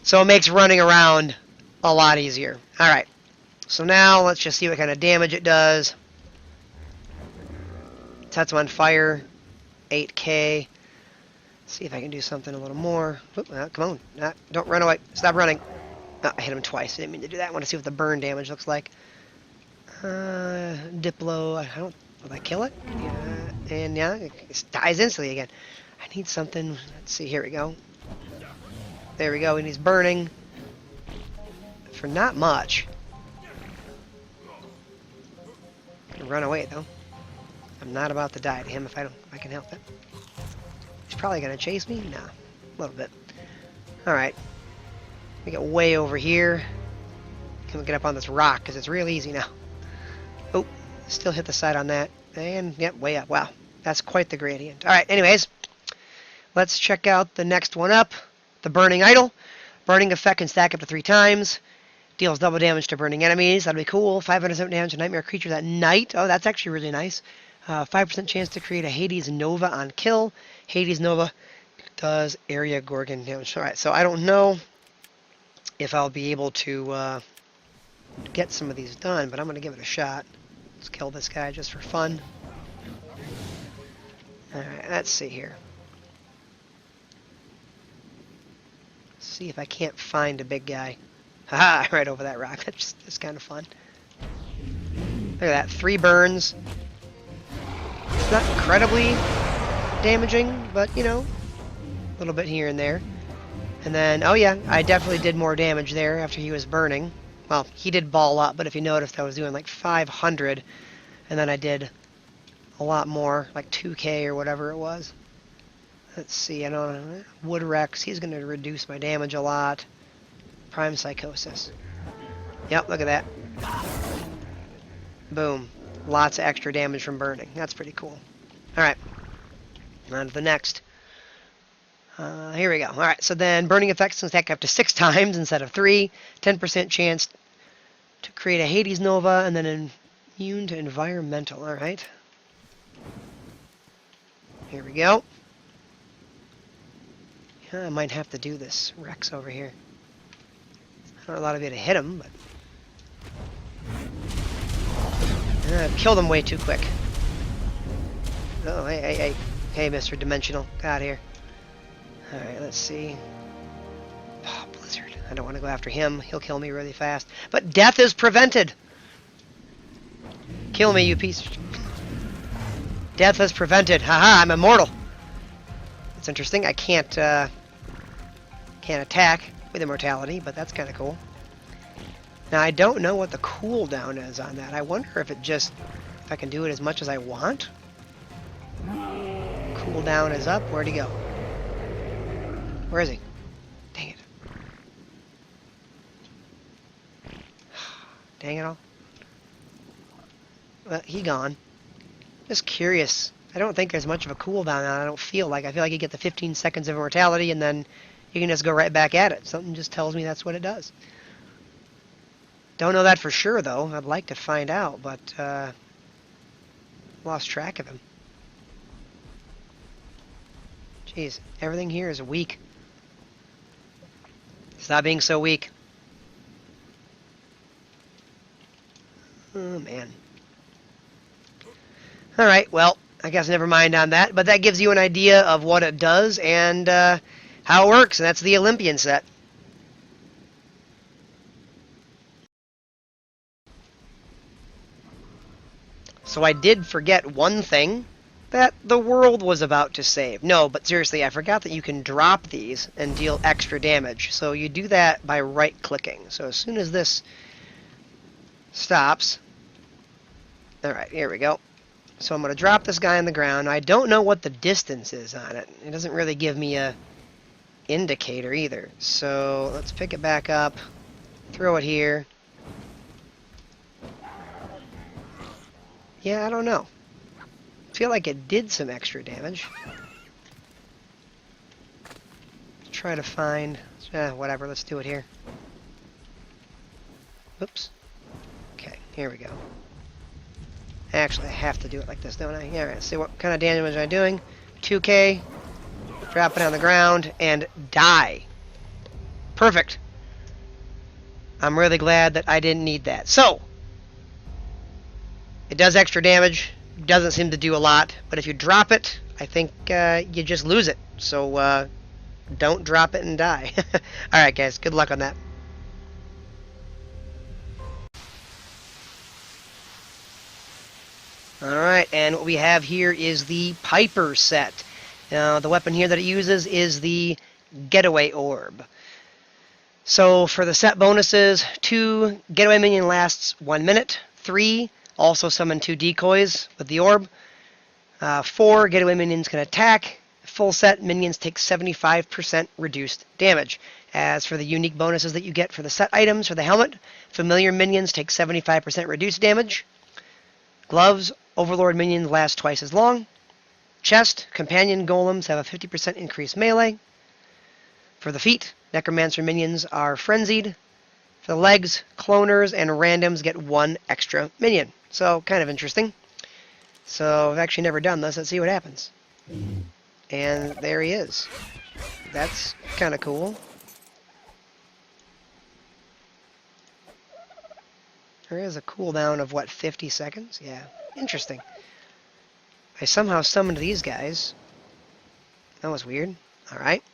So it makes running around a lot easier. Alright, so now let's just see what kind of damage it does. Sets them on fire, 8k. See if I can do something a little more. Oop, come on, don't run away. Stop running. Oh, I hit him twice. I didn't mean to do that. I want to see what the burn damage looks like. Diplo, will I kill it? Yeah, and yeah, it dies instantly again. I need something. Let's see, here we go. There we go, and he's burning. for not much. Run away though. I'm not about to die to him if I can help it. He's probably gonna chase me. Nah, a little bit. All right. We get way over here. Can we get up on this rock? Because it's real easy now. Oh, still hit the side on that. And, yep, way up. Wow. That's quite the gradient. All right, anyways. Let's check out the next one up. The Burning Idol. Burning effect can stack up to 3 times. Deals double damage to burning enemies. That'll be cool. 507 damage to nightmare creatures at night. Oh, that's actually really nice. 5% chance to create a Hades Nova on kill. Hades Nova does area Gorgon damage. All right, so I don't know if I'll be able to get some of these done, but I'm going to give it a shot. Let's kill this guy just for fun. All right, let's see here. See if I can't find a big guy. Haha, right over that rock. That's kind of fun. Look at that, 3 burns. It's not incredibly damaging, but, you know, a little bit here and there. And then, oh yeah, I definitely did more damage there after he was burning. Well, he did ball up, but if you noticed, I was doing like 500, and then I did a lot more, like 2k or whatever it was. Let's see, I don't know. Wood Rex, he's going to reduce my damage a lot. Prime Psychosis. Yep, look at that. Boom. Lots of extra damage from burning. That's pretty cool. Alright. On to the next. Here we go. Alright, so then burning effects can stack up to 6 times instead of 3. 10% chance to create a Hades Nova, and then immune to environmental. Alright. Here we go. Yeah, I might have to do this Rex over here. I don't know a lot of you to hit him, but I've killed him way too quick. Oh, hey, Mr. Dimensional, get out of here. Alright, let's see. Oh, Blizzard. I don't want to go after him. He'll kill me really fast. But death is prevented! Kill me, you piece of... Death is prevented. Haha, I'm immortal. It's interesting. I can't attack with immortality, but that's kind of cool. Now, I don't know what the cooldown is on that. I wonder if I can do it as much as I want. Cooldown is up. Where'd he go? Where is he? Dang it. Dang it all. Well, he gone. Just curious. I don't think there's much of a cooldown on it. I feel like you get the 15 seconds of immortality and then you can just go right back at it. Something just tells me that's what it does. Don't know that for sure, though. I'd like to find out, but lost track of him. Jeez, everything here is weak. Stop being so weak. Oh, man. Alright, well, I guess never mind on that, but that gives you an idea of what it does and how it works, and that's the Olympian set. So I did forget one thing that the world was about to save. No, but seriously, I forgot that you can drop these and deal extra damage. So you do that by right-clicking. So as soon as this stops... Alright, here we go. So I'm going to drop this guy on the ground. I don't know what the distance is on it. It doesn't really give me a indicator either. So let's pick it back up, throw it here. Yeah, I don't know. I feel like it did some extra damage. Let's try to find... whatever, let's do it here. Oops. Okay, here we go. Actually, I have to do it like this, don't I? Yeah, alright, see what kind of damage am I doing? 2k. Drop it on the ground, and die. Perfect. I'm really glad that I didn't need that. So, it does extra damage. Doesn't seem to do a lot, but if you drop it, I think you just lose it. So, don't drop it and die. Alright, guys, good luck on that. Alright, and what we have here is the Piper set. The weapon here that it uses is the Getaway Orb. So for the set bonuses, 2, getaway minion lasts 1 minute. 3, also summon 2 decoys with the orb. 4, getaway minions can attack. Full set minions take 75% reduced damage. As for the unique bonuses that you get for the set items, for the helmet, familiar minions take 75% reduced damage. Gloves, overlord minions last twice as long. Chest, companion golems have a 50% increased melee. For the feet, necromancer minions are frenzied. For the legs, cloners and randoms get 1 extra minion. So, kind of interesting. So, I've actually never done this. Let's see what happens. And there he is. That's kind of cool. There is a cooldown of, what, 50 seconds? Yeah, interesting. I somehow summoned these guys. That was weird. Alright.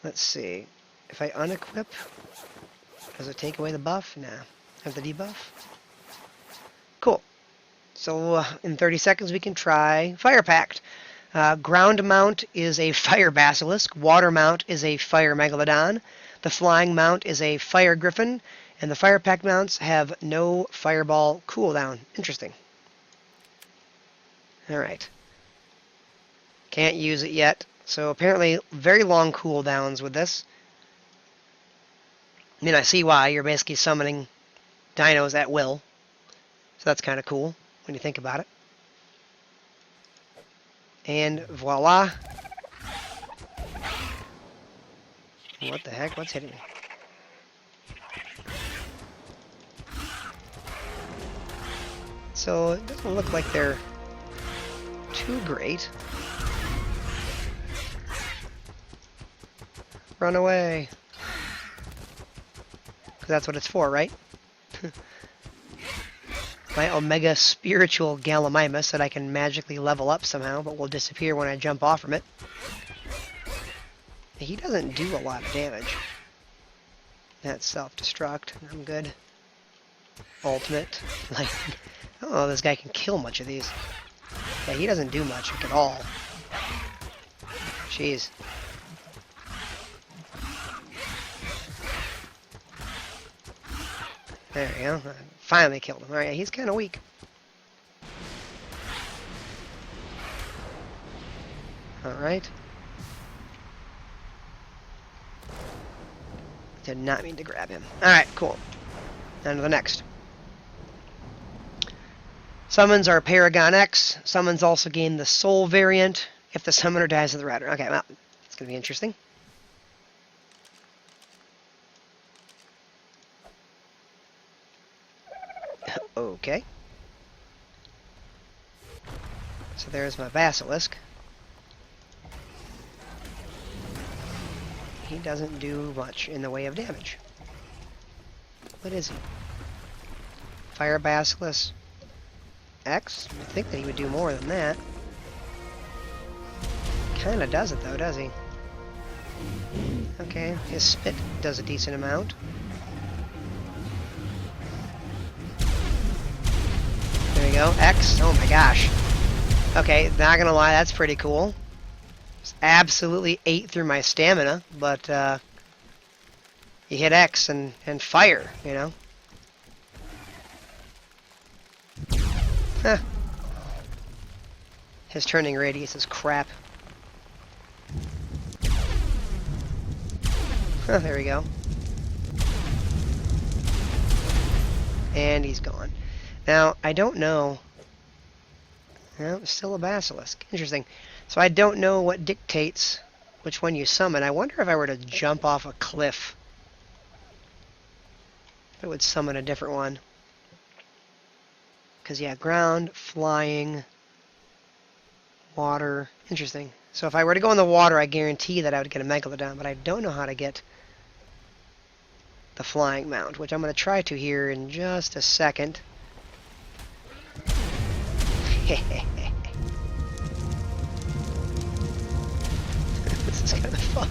Let's see. If I unequip, does it take away the buff? Nah. Have the debuff? Cool. So in 30 seconds we can try Fire Pact. Ground mount is a Fire Basilisk. Water mount is a Fire Megalodon. The flying mount is a Fire Griffin. And the Fire Pact mounts have no Fireball cooldown. Interesting. Alright. Can't use it yet. So apparently very long cooldowns with this. I mean, I see why. You're basically summoning dinos at will. So that's kind of cool when you think about it. And voila. What the heck? What's hitting me? So it doesn't look like they're too great. Run away. Because that's what it's for, right? My Omega Spiritual Gallimimus that I can magically level up somehow, but will disappear when I jump off from it. He doesn't do a lot of damage. That's self-destruct. I'm good. Ultimate. Like, I don't know if this guy can kill much of these. Yeah, he doesn't do much at all. Jeez. There we go. I finally killed him. Alright, he's kind of weak. Alright. Did not mean to grab him. Alright, cool. On to the next. Summons are Paragon X. Summons also gain the Soul variant if the summoner dies of the router. Okay, well, it's going to be interesting. Okay. So there's my Basilisk. He doesn't do much in the way of damage. What is he? Fire Basilisk X? I think that he would do more than that. Kinda does it though, does he? Okay, his spit does a decent amount. There we go. X. Oh my gosh. Okay, not gonna lie, that's pretty cool. Just absolutely ate through my stamina, but he hit X and fire, you know? Huh. His turning radius is crap. Huh, there we go. And he's gone. Now, I don't know. No, still a Basilisk. Interesting. So I don't know what dictates which one you summon. I wonder if I were to jump off a cliff, if it would summon a different one. Because, yeah, ground, flying, water. Interesting. So if I were to go in the water, I guarantee that I would get a Megalodon, but I don't know how to get the flying mount, which I'm going to try to here in just a second. This is kind of fun.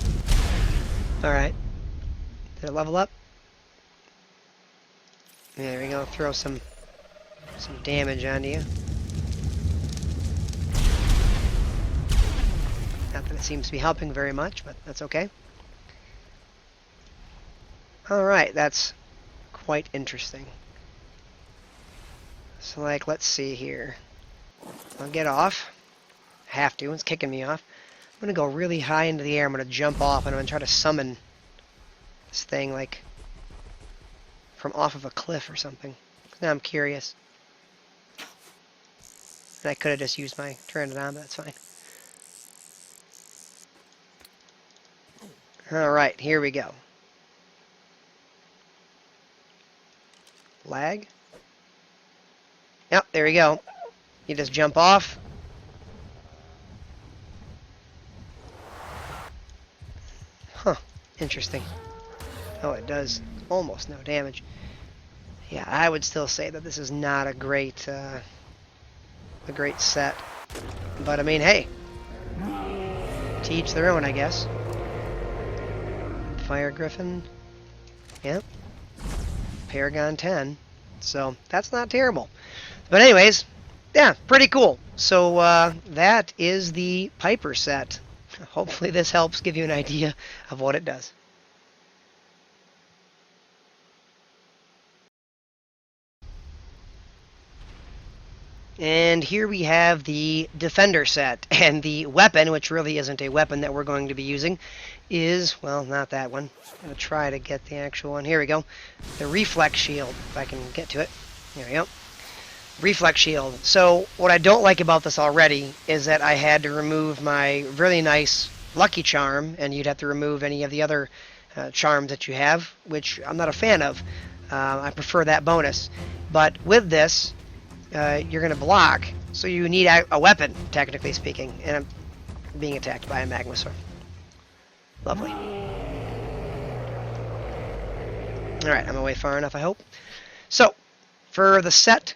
Alright. Did it level up? Yeah, there we go. Throw some damage onto you. Not that it seems to be helping very much, but that's okay. Alright, that's quite interesting. So, like, let's see here. I'll get off. Have to. It's kicking me off. I'm going to go really high into the air. I'm going to jump off, and I'm going to try to summon this thing, like, from off of a cliff or something. Now I'm curious. And I could have just used my turned it on, but that's fine. Alright, here we go. Lag. Yep, there we go. You just jump off. Huh, interesting. Oh, it does almost no damage. Yeah, I would still say that this is not a great set. But I mean, hey, to each their own, I guess. Fire Griffin. Yep. Paragon 10. So that's not terrible. But anyways, yeah, pretty cool. So that is the Piper set. Hopefully this helps give you an idea of what it does. And here we have the Defender set, and the weapon, which really isn't a weapon that we're going to be using, is, well, not that one. I'm going to try to get the actual one. Here we go. The Reflex Shield, if I can get to it. There we go. Reflex Shield. So, what I don't like about this already is that I had to remove my really nice Lucky Charm, and you'd have to remove any of the other charms that you have, which I'm not a fan of. I prefer that bonus. But with this, you're going to block, so you need a weapon, technically speaking, and I'm being attacked by a magma sword. Lovely. Alright, I'm away far enough, I hope. So, for the set,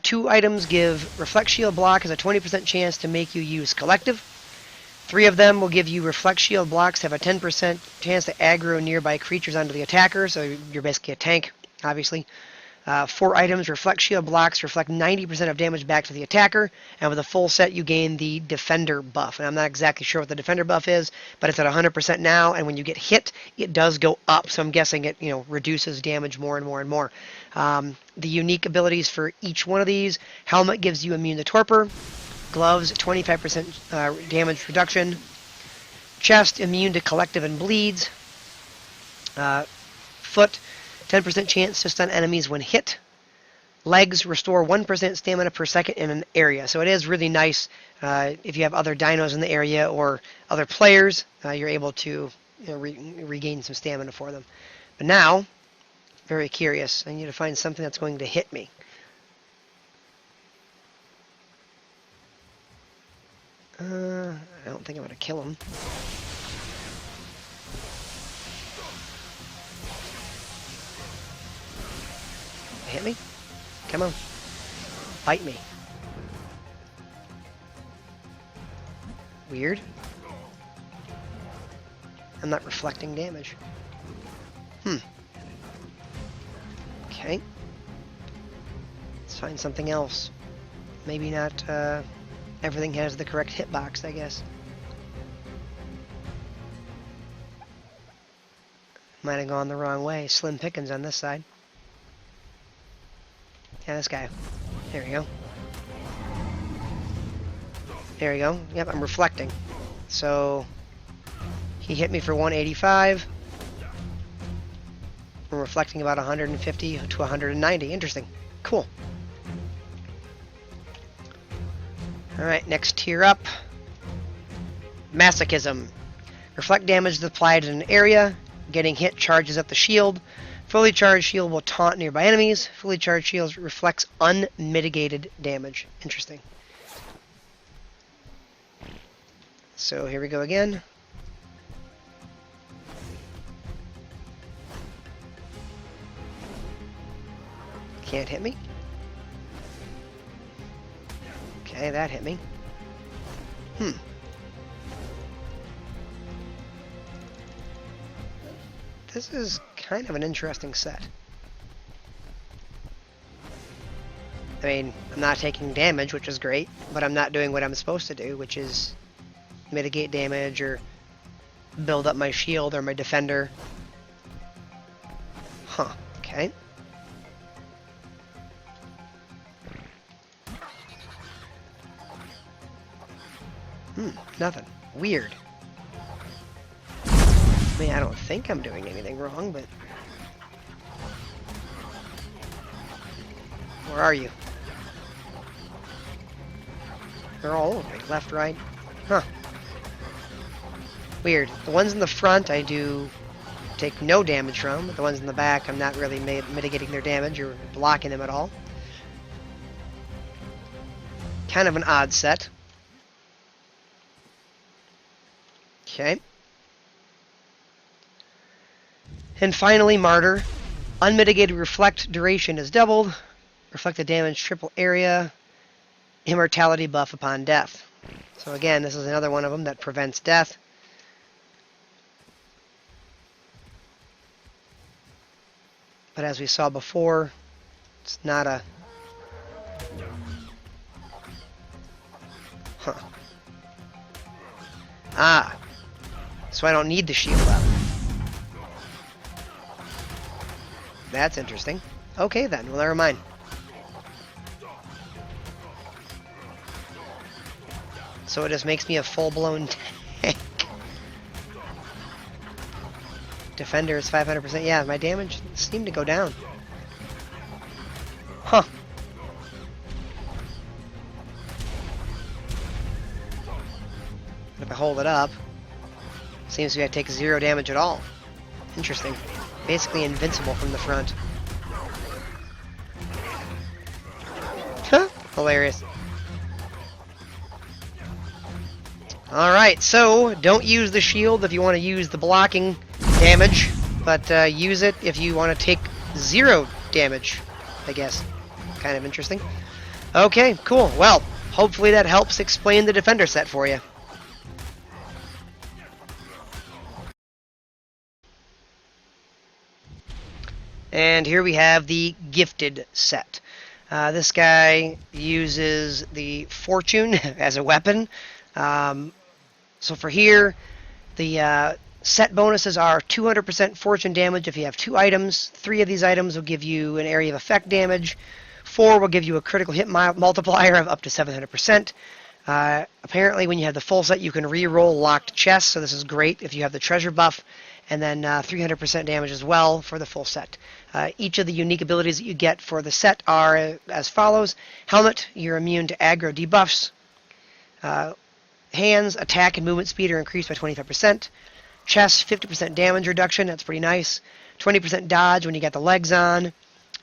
2 items give Reflect Shield block has a 20% chance to make you use Collective. 3 of them will give you Reflect Shield blocks have a 10% chance to aggro nearby creatures onto the attacker, so you're basically a tank, obviously. 4 items, Reflect Shield blocks reflect 90% of damage back to the attacker, and with a full set you gain the Defender buff. And I'm not exactly sure what the Defender buff is, but it's at 100% now, and when you get hit, it does go up, so I'm guessing it reduces damage more and more and more. The unique abilities for each one of these, Helmet gives you immune to Torpor, Gloves, 25% damage reduction, Chest, immune to Collective and Bleeds, Foot, 10% chance to stun enemies when hit. Legs restore 1% stamina per second in an area. So it is really nice if you have other dinos in the area or other players, you're able to regain some stamina for them. But now, very curious, I need to find something that's going to hit me. I don't think I'm going to kill him. Hit me? Come on. Bite me. Weird. I'm not reflecting damage. Okay. Let's find something else. Maybe not everything has the correct hitbox, I guess. Might have gone the wrong way. Slim pickings on this side. Yeah, this guy. There we go. There we go. Yep, I'm reflecting. So, he hit me for 185. I'm reflecting about 150 to 190. Interesting. Cool. Alright, next tier up. Masochism. Reflect damage applied in an area. Getting hit charges up the shield. Fully charged shield will taunt nearby enemies. Fully charged shield reflects unmitigated damage. Interesting. So here we go again. Can't hit me. Okay, that hit me. This is kind of an interesting set. I mean, I'm not taking damage, which is great, but I'm not doing what I'm supposed to do, which is mitigate damage or build up my shield or my defender. Huh. Okay. Nothing. Weird. I mean, I don't think I'm doing anything wrong, but... Where are you? They're all over me. Left, right. Huh. Weird. The ones in the front I do take no damage from, but the ones in the back I'm not really mitigating their damage or blocking them at all. Kind of an odd set. Okay. And finally, Martyr. Unmitigated reflect duration is doubled. Reflected damage triple area. Immortality buff upon death. So again, this is another one of them that prevents death. But as we saw before, it's not a... Huh. Ah. So I don't need the shield up. That's interesting. Okay then, well never mind. So it just makes me a full-blown tank. Defender is 500%. Yeah, my damage seemed to go down. Huh. If I hold it up, seems to be I take 0 damage at all. Interesting. Basically invincible from the front. Huh. Hilarious. Alright, so don't use the shield if you want to use the blocking damage, but use it if you want to take 0 damage, I guess. Kind of interesting. Okay, cool. Well, hopefully that helps explain the Defender set for you. And here we have the Gifted set. This guy uses the Fortune as a weapon. So for here, the set bonuses are 200% fortune damage if you have 2 items. 3 of these items will give you an area of effect damage. 4 will give you a critical hit multiplier of up to 700%. Apparently, when you have the full set, you can re-roll locked chests, so this is great if you have the treasure buff. And then 300% damage as well for the full set. Each of the unique abilities that you get for the set are as follows. Helmet, you're immune to aggro debuffs. Hands, attack, and movement speed are increased by 25%. Chest, 50% damage reduction. That's pretty nice. 20% dodge when you got the legs on.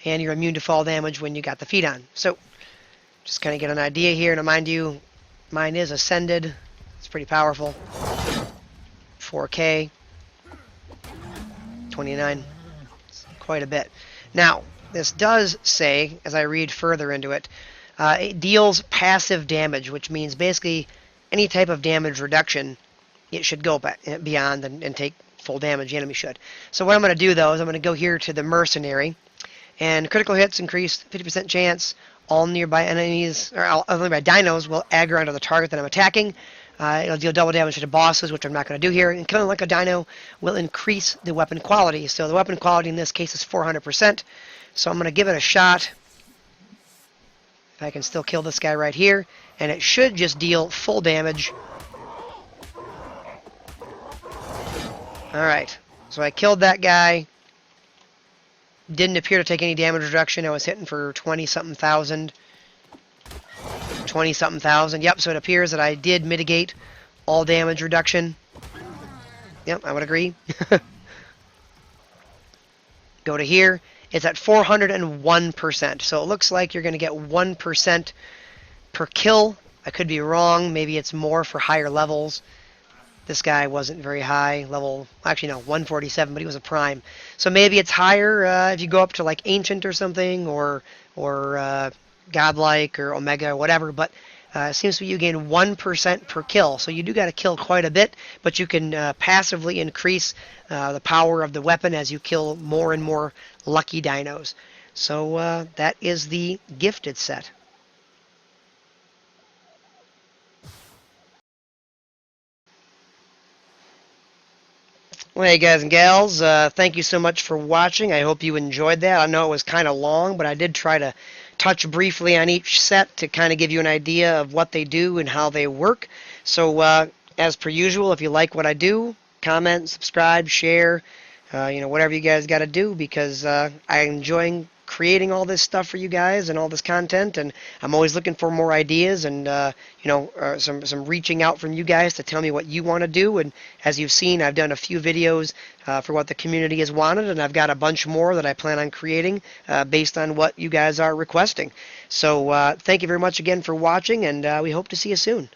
And you're immune to fall damage when you got the feet on. So, just kind of get an idea here. Now, mind you, mine is Ascended. It's pretty powerful. 4K. 29. It's quite a bit. Now, this does say, as I read further into it, it deals passive damage, which means basically any type of damage reduction, it should go beyond and take full damage. The enemy should. So what I'm going to do, though, is I'm going to go here to the Mercenary, and critical hits increase 50% chance. All nearby enemies, or all nearby dinos, will aggro onto the target that I'm attacking. It'll deal double damage to the bosses, which I'm not going to do here. And killing like a dino will increase the weapon quality. So the weapon quality in this case is 400%. So I'm going to give it a shot. If I can still kill this guy right here. And it should just deal full damage. Alright. So I killed that guy. Didn't appear to take any damage reduction. I was hitting for 20-something thousand. 20-something thousand. Yep, so it appears that I did mitigate all damage reduction. Yep, I would agree. Go to here. It's at 401%. So it looks like you're going to get 1% per kill. I could be wrong. Maybe it's more for higher levels. This guy wasn't very high. Level, actually no, 147, but he was a prime. So maybe it's higher if you go up to like Ancient or something, or Godlike or Omega or whatever. But it seems to be you gain 1% per kill. So you do got to kill quite a bit, but you can passively increase the power of the weapon as you kill more and more lucky dinos. So that is the Gifted set. Well, hey guys and gals, thank you so much for watching. I hope you enjoyed that. I know it was kind of long, but I did try to touch briefly on each set to kind of give you an idea of what they do and how they work. So, as per usual, if you like what I do, comment, subscribe, share, whatever you guys got to do, because I enjoy creating all this stuff for you guys and all this content, and I'm always looking for more ideas and some reaching out from you guys to tell me what you want to do. And as you've seen, I've done a few videos for what the community has wanted, and I've got a bunch more that I plan on creating based on what you guys are requesting. So thank you very much again for watching, and we hope to see you soon.